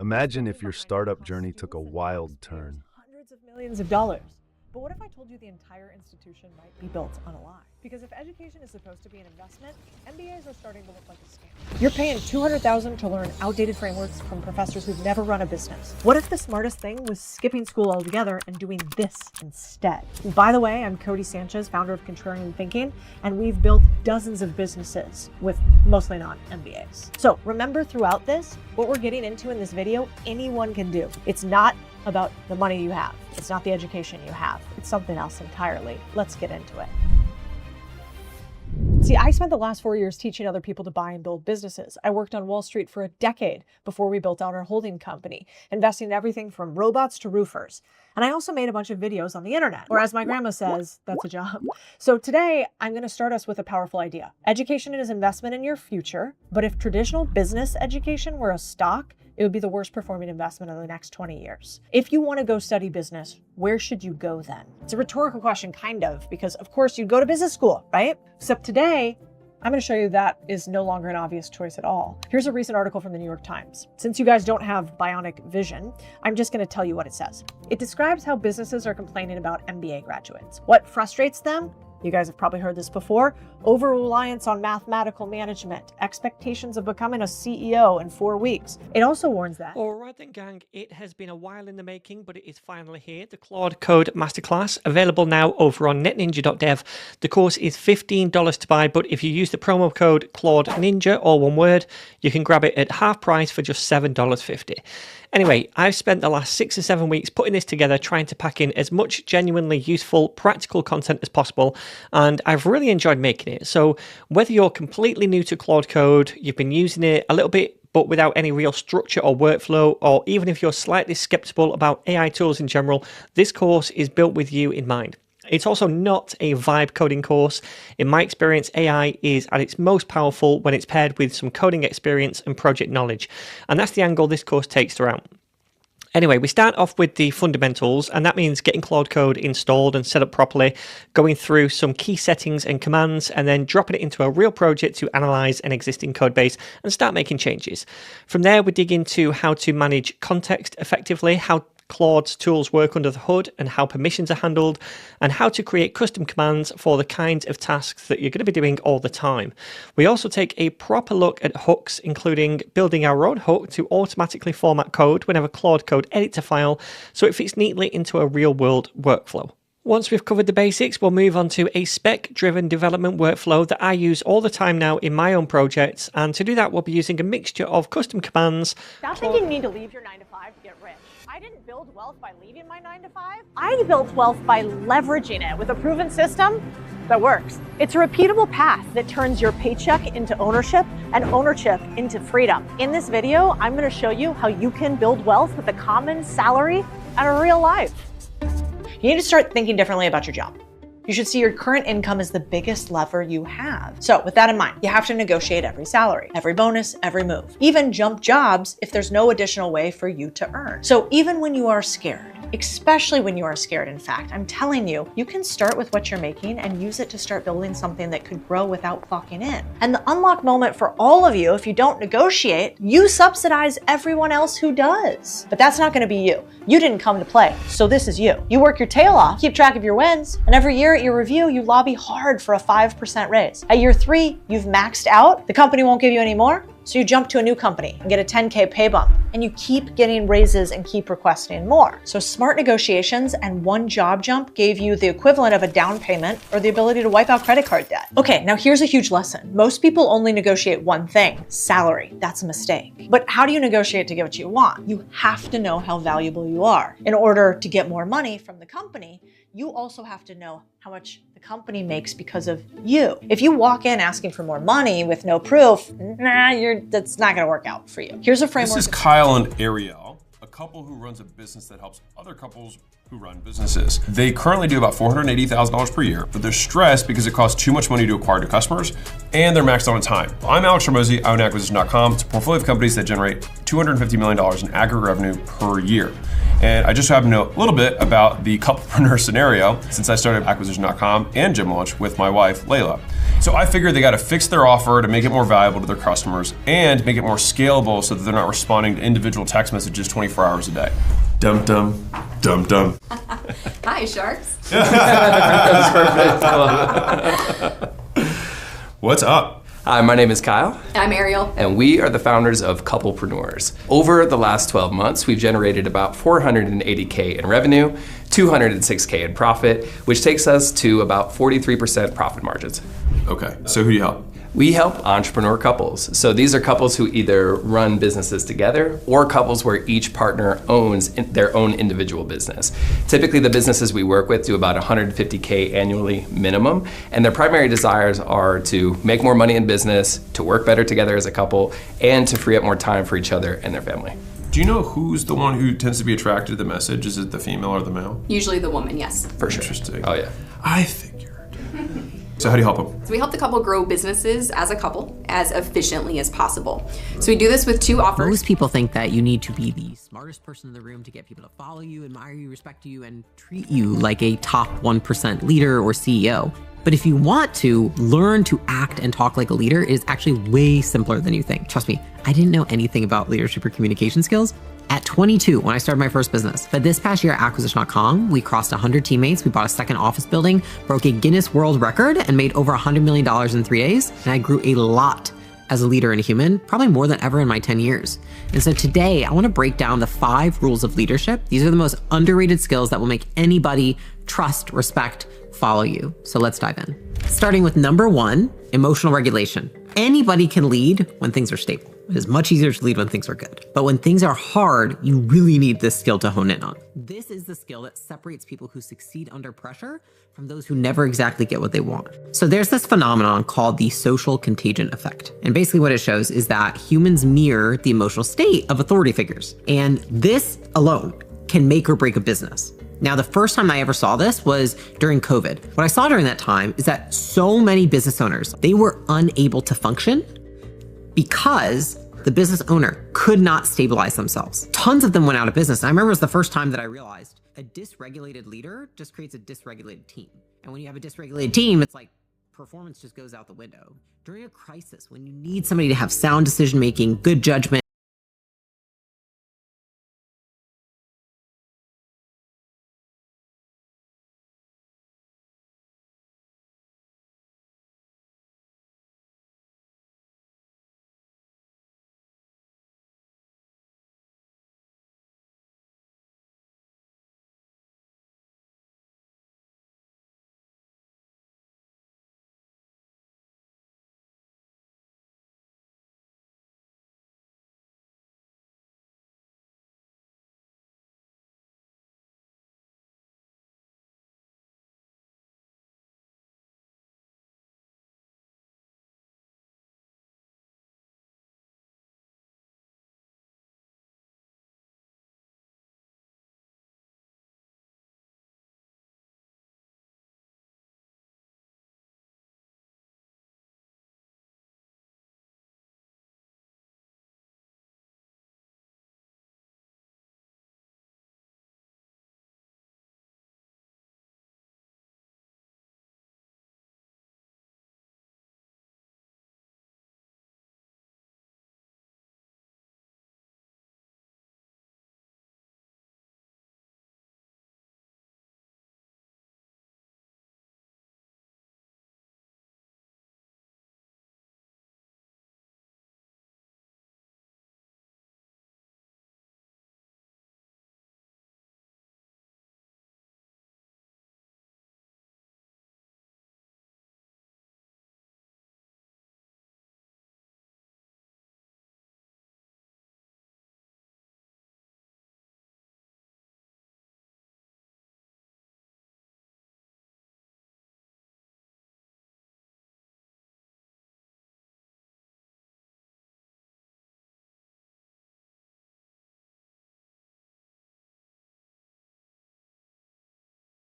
Imagine if your startup journey took a wild turn. Hundreds of millions of dollars. But what if I told you the entire institution might be built on a lie? Because if education is supposed to be an investment, MBAs are starting to look like a scam. You're paying $200,000 to learn outdated frameworks from professors who've never run a business. What if the smartest thing was skipping school altogether and doing this instead? By the way, I'm Cody Sanchez, founder of Contrarian Thinking, and we've built dozens of businesses with mostly not MBAs. So remember throughout this, what we're getting into in this video, anyone can do. It's not about the money you have. It's not the education you have. It's something else entirely. Let's get into it. See, I spent the last 4 years teaching other people to buy and build businesses. I worked on Wall Street for a decade before we built out our holding company, investing in everything from robots to roofers. And I also made a bunch of videos on the internet, or as my grandma says, that's a job. So today, I'm going to start us with a powerful idea. Education is investment in your future, but if traditional business education were a stock, it would be the worst performing investment of the next 20 years. If you want to go study business, where should you go then? It's a rhetorical question, kind of, because of course you'd go to business school, right? Except today, I'm going to show you that is no longer an obvious choice at all. Here's a recent article from the New York Times. Since you guys don't have bionic vision, I'm just going to tell you what it says. It describes how businesses are complaining about MBA graduates. What frustrates them? You guys have probably heard this before. Over-reliance on mathematical management, expectations of becoming a CEO in 4 weeks. It also warns that. All right then, gang, it has been a while in the making, but it is finally here. The Claude Code Masterclass, available now over on netninja.dev. The course is $15 to buy, but if you use the promo code Claude Ninja, all one word, you can grab it at half price for just $7.50. Anyway, I've spent the last 6 or 7 weeks putting this together, trying to pack in as much genuinely useful, practical content as possible, and I've really enjoyed making it. So whether you're completely new to Claude Code, you've been using it a little bit, but without any real structure or workflow, or even if you're slightly skeptical about AI tools in general, this course is built with you in mind. It's also not a vibe coding course. In my experience, AI is at its most powerful when it's paired with some coding experience and project knowledge. And that's the angle this course takes throughout. Anyway, we start off with the fundamentals, and that means getting Claude Code installed and set up properly, going through some key settings and commands, and then dropping it into a real project to analyze an existing code base and start making changes. From there, we dig into how to manage context effectively, how Claude's tools work under the hood and how permissions are handled, and how to create custom commands for the kinds of tasks that you're going to be doing all the time. We also take a proper look at hooks, including building our own hook to automatically format code whenever Claude Code edits a file so it fits neatly into a real-world workflow. Once we've covered the basics, we'll move on to a spec-driven development workflow that I use all the time now in my own projects, and to do that we'll be using a mixture of custom commands. Stop thinking you need to leave your 9 to 5 to get rich. I didn't build wealth by leaving my 9 to 5. I built wealth by leveraging it with a proven system that works. It's a repeatable path that turns your paycheck into ownership and ownership into freedom. In this video, I'm going to show you how you can build wealth with a common salary and a real life. You need to start thinking differently about your job. You should see your current income as the biggest lever you have. So with that in mind, you have to negotiate every salary, every bonus, every move. Even jump jobs if there's no additional way for you to earn. So even when you are scared, especially when you are scared, in fact, I'm telling you, you can start with what you're making and use it to start building something that could grow without clocking in. And the unlock moment for all of you, if you don't negotiate, you subsidize everyone else who does. But that's not going to be you. You didn't come to play, so this is you. You work your tail off, keep track of your wins, and every year at your review, you lobby hard for a 5% raise. At year 3, you've maxed out, the company won't give you any more, so you jump to a new company and get a 10K pay bump, and you keep getting raises and keep requesting more. So smart negotiations and one job jump gave you the equivalent of a down payment or the ability to wipe out credit card debt. Okay, now here's a huge lesson. Most people only negotiate one thing, salary. That's a mistake. But how do you negotiate to get what you want? You have to know how valuable you are. In order to get more money from the company, you also have to know how much the company makes because of you. If you walk in asking for more money with no proof, that's not gonna work out for you. Here's a framework. This is Kyle and Ariel, a couple who runs a business that helps other couples who run businesses. They currently do about $480,000 per year, but they're stressed because it costs too much money to acquire new customers, and they're maxed out on time. I'm Alex Ramosi, I own acquisition.com. It's a portfolio of companies that generate $250 million in aggregate revenue per year. And I just happen to know a little bit about the couplepreneur scenario since I started acquisition.com and Gym Launch with my wife, Layla. So I figured they got to fix their offer to make it more valuable to their customers and make it more scalable so that they're not responding to individual text messages 24 hours a day. Dum dum, dum dum. Hi, sharks. What's up? Hi, my name is Kyle. I'm Ariel. And we are the founders of Couplepreneurs. Over the last 12 months, we've generated about $480K in revenue, $206K in profit, which takes us to about 43% profit margins. Okay, so who do you help? We help entrepreneur couples. So these are couples who either run businesses together or couples where each partner owns their own individual business. Typically, the businesses we work with do about 150K annually minimum, and their primary desires are to make more money in business, to work better together as a couple, and to free up more time for each other and their family. Do you know who's the one who tends to be attracted to the message? Is it the female or the male? Usually the woman, yes. For sure. Interesting. Oh, yeah. I figured. So how do you help them? So we help the couple grow businesses as a couple as efficiently as possible. So we do this with two offers. Most people think that you need to be the smartest person in the room to get people to follow you, admire you, respect you, and treat you like a top 1% leader or CEO. But if you want to learn to act and talk like a leader, it is actually way simpler than you think. Trust me, I didn't know anything about leadership or communication skills at 22 when I started my first business. But this past year at Acquisition.com, we crossed 100 teammates, we bought a second office building, broke a Guinness World Record, and made over $100 million in 3 days. And I grew a lot as a leader and a human, probably more than ever in my 10 years. And so today, I want to break down the 5 rules of leadership. These are the most underrated skills that will make anybody trust, respect, follow you. So let's dive in. Starting with number 1, emotional regulation. Anybody can lead when things are stable. It is much easier to lead when things are good. But when things are hard, you really need this skill to hone in on. This is the skill that separates people who succeed under pressure from those who never exactly get what they want. So there's this phenomenon called the social contagion effect. And basically what it shows is that humans mirror the emotional state of authority figures. And this alone can make or break a business. Now, the first time I ever saw this was during COVID. What I saw during that time is that so many business owners, they were unable to function because the business owner could not stabilize themselves. Tons of them went out of business. And I remember it was the first time that I realized a dysregulated leader just creates a dysregulated team. And when you have a dysregulated team, it's like performance just goes out the window. During a crisis, when you need somebody to have sound decision-making, good judgment,